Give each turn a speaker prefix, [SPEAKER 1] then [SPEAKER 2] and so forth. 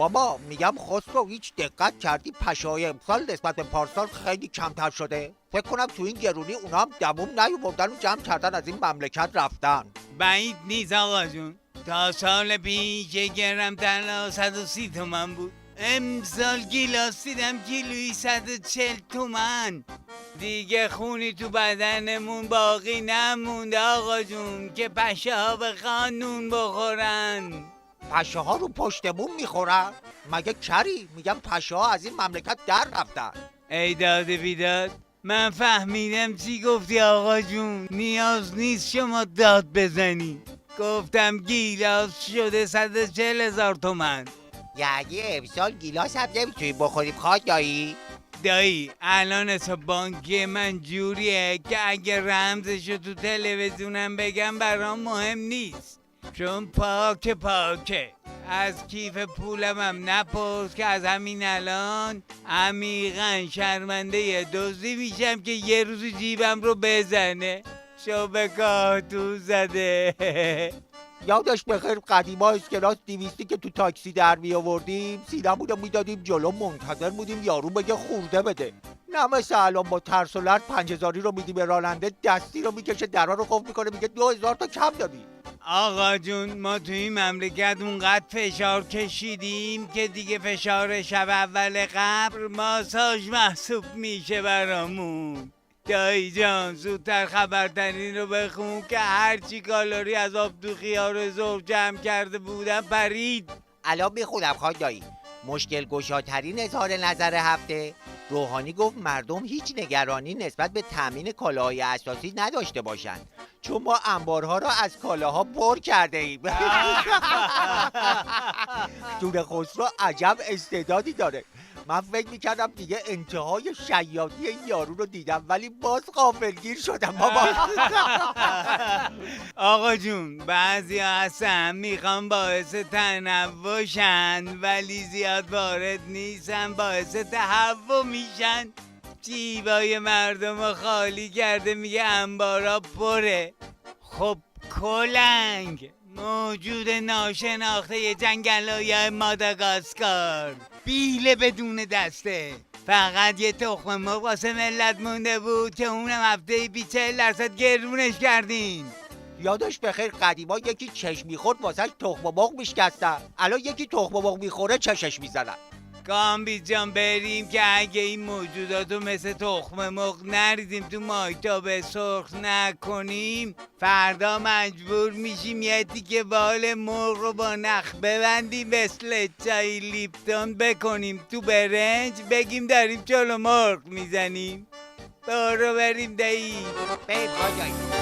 [SPEAKER 1] بابا میگم خسرو هیچ دقت کردی پشه‌های امسال نسبت به پارسال خیلی کمتر شده؟ فکر کنم تو این گرونی اونا هم دووم نیاوردن و جمع کردن از این مملکت رفتن.
[SPEAKER 2] بعید نیست آقا جون. تا سال پیش یک گرم طلا 130 تومن بود. امسال گیلاس دیدم کیلویی 140 تومن. دیگه خونی تو بدنمون باقی نمونده آقا جون که پشه ها به قانون بخورن.
[SPEAKER 1] پشه ها رو پشت بوم میخورن؟ مگه کری؟ میگم پشه ها از این مملکت در رفتن.
[SPEAKER 2] ای داد بیداد، من فهمیدم چی گفتی آقا جون. نیاز نیست شما داد بزنی. گفتم گیلاس شده 140,000 تومن.
[SPEAKER 1] یعنی امسال گیلاس هم نمیتونیم بخوریم دایی؟
[SPEAKER 2] دایی الان حساب بانکی من جوریه که اگه رمزشو تو تلویزیونم بگم برام مهم نیست، چون پاکه. از کیف پولم هم نپرس که از همین الان عمیقا شرمنده دزدی میشم که یه روز جیبم رو بزنه. شو کارتون زده.
[SPEAKER 1] یادش بخیر قدیما اسکناس 200 که تو تاکسی در می آوردیم، سینمون رو میدادیم جلو، منتظر بودیم یارو بگه خورده بده. نه مثل الان با ترس و لرز 5000 رو میدی به راننده، دستی رو میکشه، درا رو قفل میکنه، میگه 2000 تا کم دادی.
[SPEAKER 2] آقا جون ما توی این مملکت اونقدر فشار کشیدیم که دیگه فشار شب اول قبر ماساژ محسوب میشه برامون. دایی جان زودتر خبرترین رو بخون که هرچی کالری از آب تو خیار ظهر جمع کرده بودم پرید.
[SPEAKER 1] الان میخونم دایی. مشکل گشاترین اظهار نظر هفته، روحانی گفت مردم هیچ نگرانی نسبت به تامین کالاهای اساسی نداشته باشند چون ما انبارها را از کالاها پر کرده ایم. جون خسرو عجب استعدادی داره. من فکر میکردم دیگه انتهای شیادی این یارو رو دیدم، ولی باز غافلگیر شدم بابا.
[SPEAKER 2] آقا جون بعضی ها هستن میخوان باعث تنوع شن ولی زیاد وارد نیستن، باعث تهوع میشن. جیبای مردم رو خالی کرده میگه انبارا پره. خب کلنگ موجود ناشناخته جنگل‌های ماداگاسکار، بیله بدون دسته. فقط یه تخم مرغ واسه ملت مونده بود که اونم هفته بی 40% گرونش کردین.
[SPEAKER 1] یادش بخیر قدیما یکی چشم میخورد واسهش تخم مرغ میشکستن، الان یکی تخم مرغ میخوره چشش میزنن.
[SPEAKER 2] کامبی جان بریم که اگه این موجوداتو مثل تخم مرغ نریزیم تو مایتاب سرخ نکنیم، فردا مجبور میشیم یه تیکه بال مرغ رو با نخ ببندیم مثل چای لیپتون بکنیم تو برنج بگیم داریم چلو مرغ میزنیم. برو بریم دایی.
[SPEAKER 1] بریم